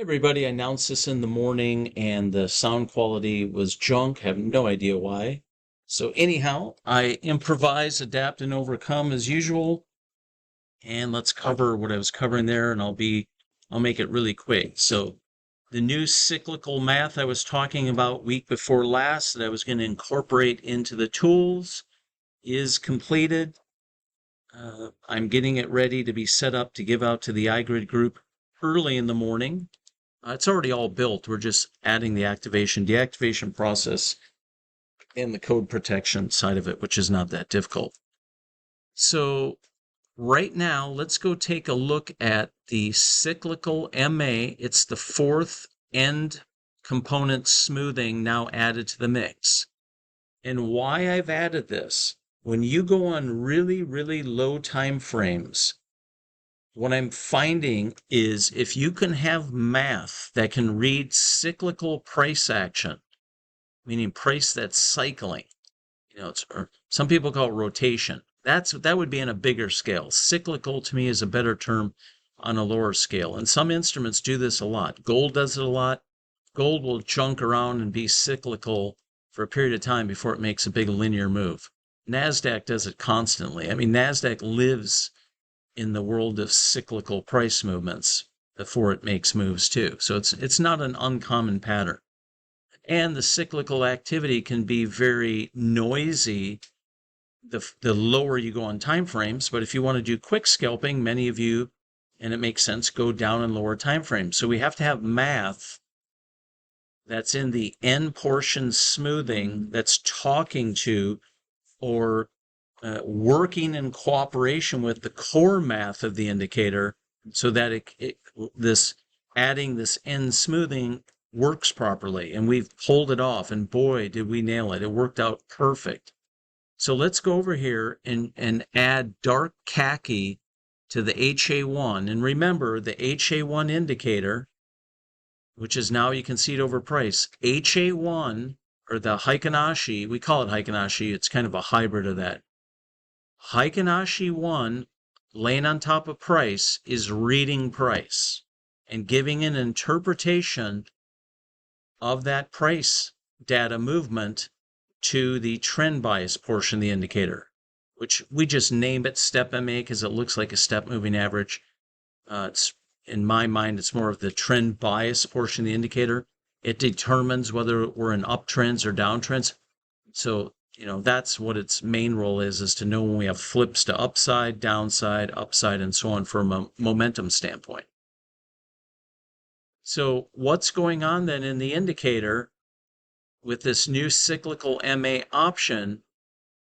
Hey everybody, I announced this in the morning and the sound quality was junk. Have no idea why. So anyhow, I improvise, adapt, and overcome as usual. And let's cover what I was covering there, and I'll make it really quick. So the new cyclical math I was talking about week before last that I was going to incorporate into the tools is completed. I'm getting it ready to be set up to give out to the iGrid group early in the morning. It's already all built. We're just adding the activation, deactivation process, and the code protection side of it, which is not that difficult. So right now, let's go take a look at the cyclical MA. It's the fourth end component smoothing now added to the mix. And why I've added this, when you go on really, really low time frames, what I'm finding is if you can have math that can read cyclical price action, meaning price that's cycling, or some people call it rotation. That would be in a bigger scale. Cyclical to me is a better term on a lower scale. And some instruments do this a lot. Gold does it a lot. Gold will junk around and be cyclical for a period of time before it makes a big linear move. NASDAQ does it constantly. I mean, NASDAQ lives in the world of cyclical price movements before it makes moves too. So it's not an uncommon pattern. And the cyclical activity can be very noisy the lower you go on time frames, but if you want to do quick scalping, many of you, and it makes sense, go down in lower time frames. So we have to have math that's in the end portion smoothing that's talking to or working in cooperation with the core math of the indicator so that this adding this end smoothing works properly. And we've pulled it off, and boy, did we nail it. It worked out perfect. So let's go over here and add dark khaki to the HA1. And remember, the HA1 indicator, which is now you can see it over price, HA1, or the Heikinashi, we call it Heikinashi, it's kind of a hybrid of that. Heikinashi 1 laying on top of price is reading price and giving an interpretation of that price data movement to the trend bias portion of the indicator, which we just name it step MA because it looks like a step moving average. It's in my mind, it's more of the trend bias portion of the indicator. It determines whether we're in uptrends or downtrends. So that's what its main role is to know when we have flips to upside, downside, and so on from a momentum standpoint. So what's going on then in the indicator with this new cyclical MA option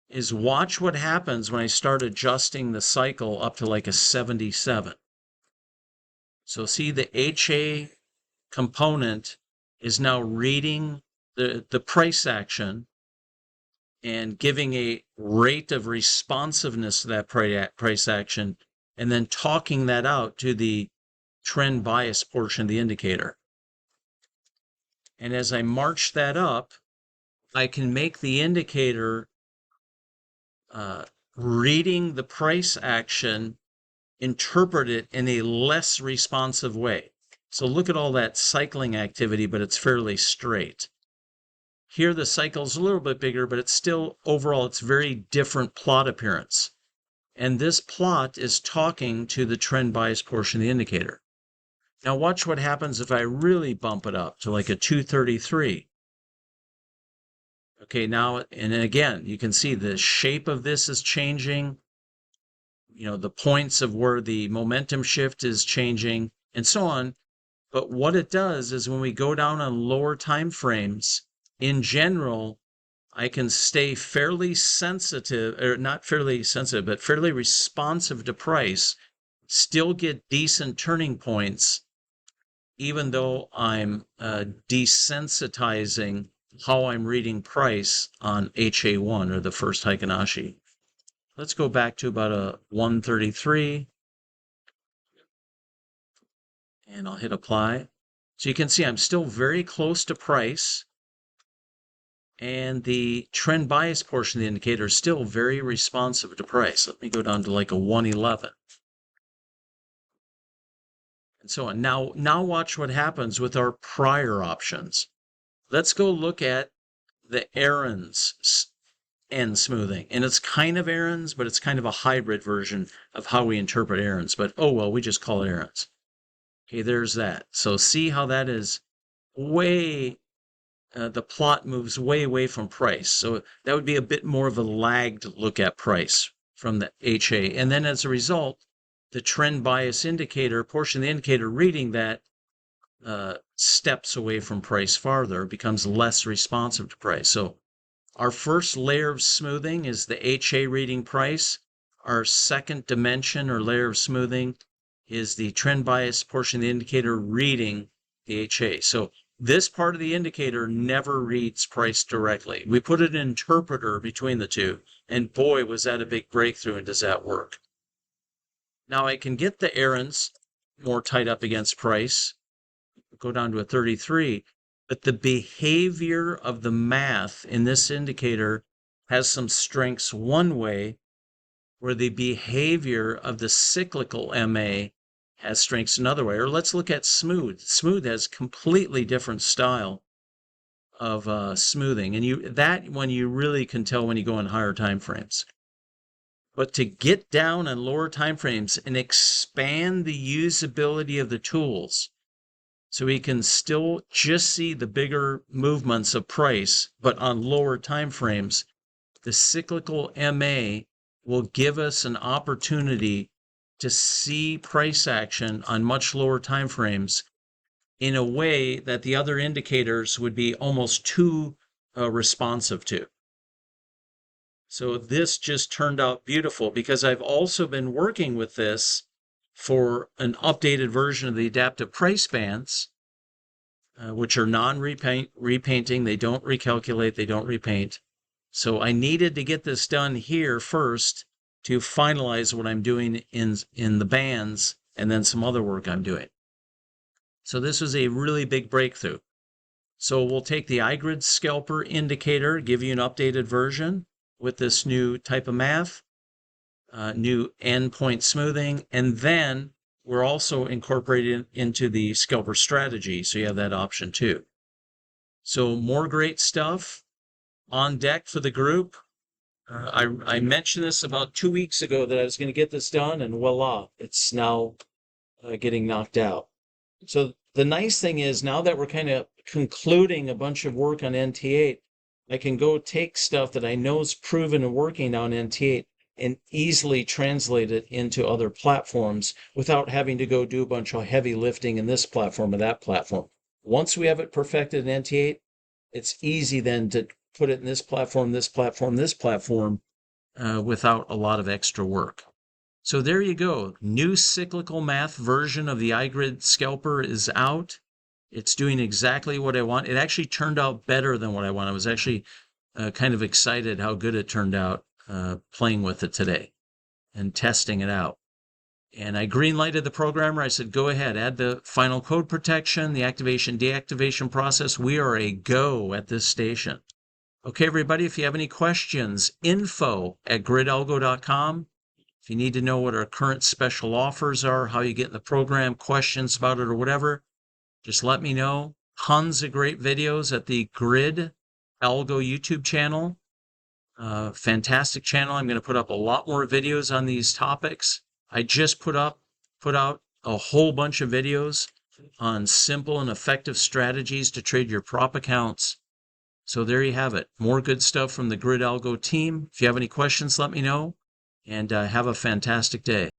is watch what happens when I start adjusting the cycle up to like a 77. So see the HA component is now reading the price action and giving a rate of responsiveness to that price action, and then talking that out to the trend bias portion of the indicator. And as I march that up, I can make the indicator reading the price action interpret it in a less responsive way. So look at all that cycling activity, but it's fairly straight. Here the cycle's a little bit bigger, but it's still, overall, it's very different plot appearance. And this plot is talking to the trend bias portion of the indicator. Now watch what happens if I really bump it up to like a 233. Okay, now, and again, you can see the shape of this is changing. The points of where the momentum shift is changing and so on. But what it does is when we go down on lower time frames, in general, I can stay fairly sensitive, or not fairly sensitive, but fairly responsive to price, still get decent turning points, even though I'm desensitizing how I'm reading price on HA1, or the first Heikinashi. Let's go back to about a 133. And I'll hit apply. So you can see I'm still very close to price. And the trend bias portion of the indicator is still very responsive to price. Let me go down to like a 111. and so on. Now watch what happens with our prior options. Let's go look at the errands and smoothing. And it's kind of errands, but it's kind of a hybrid version of how we interpret errands. But oh well, we just call it errands. Okay, there's that. So see how that is way, the plot moves way away from price. So that would be a bit more of a lagged look at price from the HA. And then as a result, the trend bias indicator, portion of the indicator reading that, steps away from price farther, becomes less responsive to price. So our first layer of smoothing is the HA reading price. Our second dimension or layer of smoothing is the trend bias portion of the indicator reading the HA. So this part of the indicator never reads price directly. We put an interpreter between the two, and boy, was that a big breakthrough, and does that work. Now I can get the errands more tight up against price, go down to a 33, but the behavior of the math in this indicator has some strengths one way, where the behavior of the cyclical MA has strengths another way. Or let's look at smooth. Smooth has completely different style of smoothing, and that one you really can tell when you go in higher time frames. But to get down on lower time frames and expand the usability of the tools, so we can still just see the bigger movements of price, but on lower time frames, the cyclical MA will give us an opportunity to see price action on much lower time frames in a way that the other indicators would be almost too responsive to. So this just turned out beautiful, because I've also been working with this for an updated version of the adaptive price bands, which are non-repainting. They don't recalculate, they don't repaint. So I needed to get this done here first to finalize what I'm doing in the bands, and then some other work I'm doing. So this was a really big breakthrough. So we'll take the iGrid scalper indicator, give you an updated version with this new type of math, new endpoint smoothing, and then we're also incorporating into the scalper strategy, so you have that option too. So more great stuff on deck for the group. I mentioned this about 2 weeks ago that I was going to get this done, and voila, it's now getting knocked out. So the nice thing is, now that we're kind of concluding a bunch of work on NT8, I can go take stuff that I know is proven and working on NT8 and easily translate it into other platforms without having to go do a bunch of heavy lifting in this platform or that platform. Once we have it perfected in NT8, it's easy then to put it in this platform, this platform, this platform, without a lot of extra work. So there you go. New cyclical math version of the iGrid scalper is out. It's doing exactly what I want. It actually turned out better than what I want. I was actually kind of excited how good it turned out playing with it today and testing it out. And I green-lighted the programmer. I said, go ahead, add the final code protection, the activation, deactivation process. We are a go at this station. Okay, everybody, if you have any questions, info@gridalgo.com. If you need to know what our current special offers are, how you get in the program, questions about it or whatever, just let me know. Tons of great videos at the Grid Algo YouTube channel. Fantastic channel. I'm going to put up a lot more videos on these topics. I just put out a whole bunch of videos on simple and effective strategies to trade your prop accounts. So there you have it. More good stuff from the Grid Algo team. If you have any questions, let me know, and have a fantastic day.